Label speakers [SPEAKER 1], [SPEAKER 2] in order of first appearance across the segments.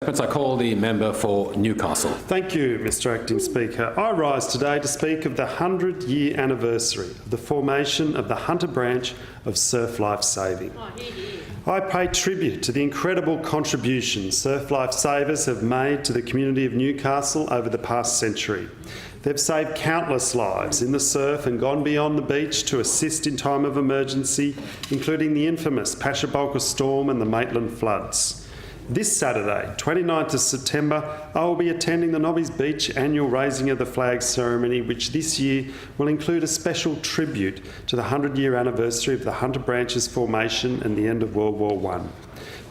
[SPEAKER 1] I call the member for Newcastle.
[SPEAKER 2] Thank you, Mr Acting Speaker. I rise today to speak of the 100-year anniversary of the formation of the Hunter branch of Surf Life Saving. I pay tribute to the incredible contributions Surf Life Savers have made to the community of Newcastle over the past century. They've saved countless lives in the surf and gone beyond the beach to assist in time of emergency, including the infamous Pashabolka storm and the Maitland floods. This Saturday, 29th of September, I will be attending the Nobby's Beach annual Raising of the Flag ceremony, which this year will include a special tribute to the 100-year anniversary of the Hunter branch's formation and the end of World War I.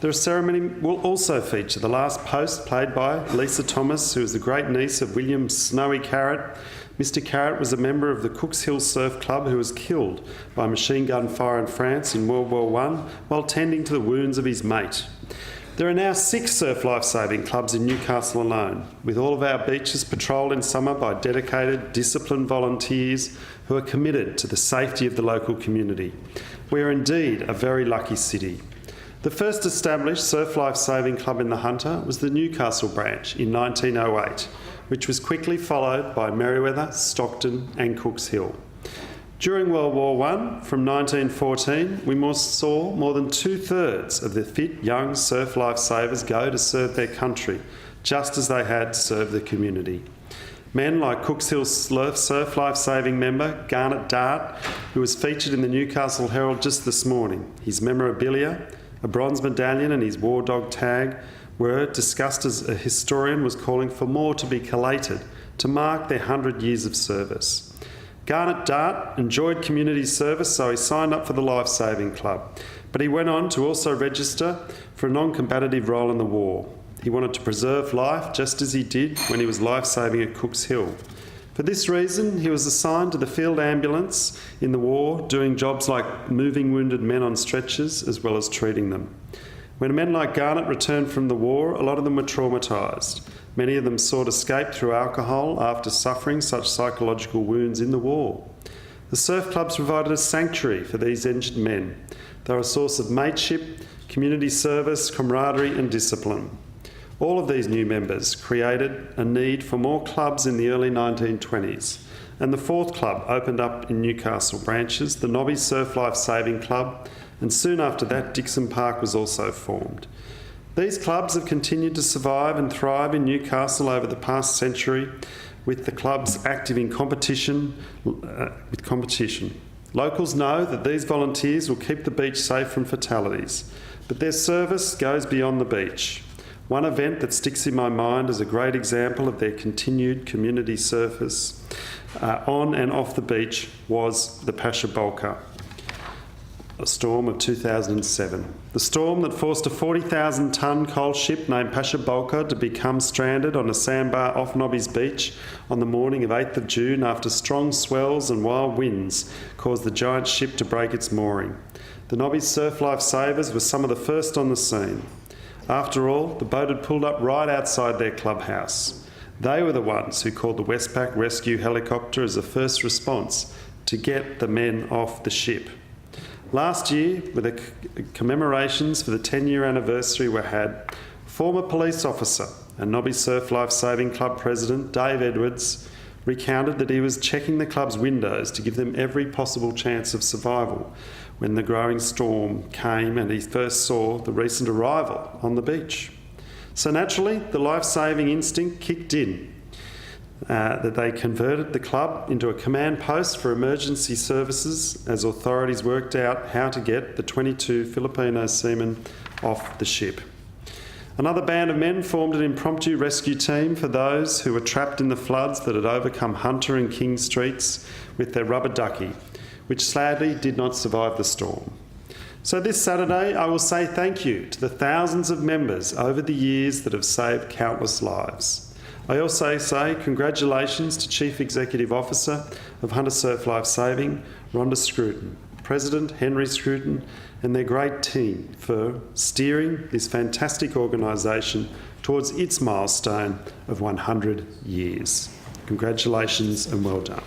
[SPEAKER 2] The ceremony will also feature the last post played by Lisa Thomas, who is the great niece of William Snowy Carrot. Mr Carrot was a member of the Cooks Hill Surf Club who was killed by machine gun fire in France in World War I while tending to the wounds of his mate. There are now 6 surf life-saving clubs in Newcastle alone, with all of our beaches patrolled in summer by dedicated, disciplined volunteers who are committed to the safety of the local community. We are indeed a very lucky city. The first established surf life-saving club in the Hunter was the Newcastle branch in 1908, which was quickly followed by Merewether, Stockton and Cooks Hill. During World War I, from 1914, we saw more than 2/3 of the fit, young surf life-savers go to serve their country, just as they had served the community. Men like Cooks Hill surf life-saving member Garnet Dart, who was featured in the Newcastle Herald just this morning. His memorabilia, a bronze medallion and his war dog tag, were discussed as a historian was calling for more to be collated to mark their 100 years of service. Garnet Dart enjoyed community service, so he signed up for the Life Saving Club, but he went on to also register for a non-combative role in the war. He wanted to preserve life just as he did when he was life-saving at Cooks Hill. For this reason, he was assigned to the field ambulance in the war, doing jobs like moving wounded men on stretchers as well as treating them. When men like Garnet returned from the war, a lot of them were traumatised. Many of them sought escape through alcohol after suffering such psychological wounds in the war. The surf clubs provided a sanctuary for these injured men. They were a source of mateship, community service, camaraderie and discipline. All of these new members created a need for more clubs in the early 1920s, and the 4th club opened up in Newcastle branches, the Nobby Surf Life Saving Club, and soon after that Dixon Park was also formed. These clubs have continued to survive and thrive in Newcastle over the past century, with the clubs active in competition. Locals know that these volunteers will keep the beach safe from fatalities, but their service goes beyond the beach. One event that sticks in my mind as a great example of their continued community service on and off the beach was the Pashabolka, a storm of 2007. The storm that forced a 40,000-tonne coal ship named Pashabolka to become stranded on a sandbar off Nobby's Beach on the morning of 8th of June after strong swells and wild winds caused the giant ship to break its mooring. The Nobby Surf Life Savers were some of the first on the scene. After all, the boat had pulled up right outside their clubhouse. They were the ones who called the Westpac rescue helicopter as a first response to get the men off the ship. Last year, with the commemorations for the 10-year anniversary were had, former police officer and Nobby Surf Life Saving Club president Dave Edwards recounted that he was checking the club's windows to give them every possible chance of survival when the growing storm came and he first saw the recent arrival on the beach. So naturally, the life-saving instinct kicked in. That they converted the club into a command post for emergency services as authorities worked out how to get the 22 Filipino seamen off the ship. Another band of men formed an impromptu rescue team for those who were trapped in the floods that had overcome Hunter and King Streets with their rubber ducky, which sadly did not survive the storm. So this Saturday, I will say thank you to the thousands of members over the years that have saved countless lives. I also say congratulations to Chief Executive Officer of Hunter Surf Life Saving, Rhonda Scruton, President Henry Scruton and their great team for steering this fantastic organisation towards its milestone of 100 years. Congratulations and well done.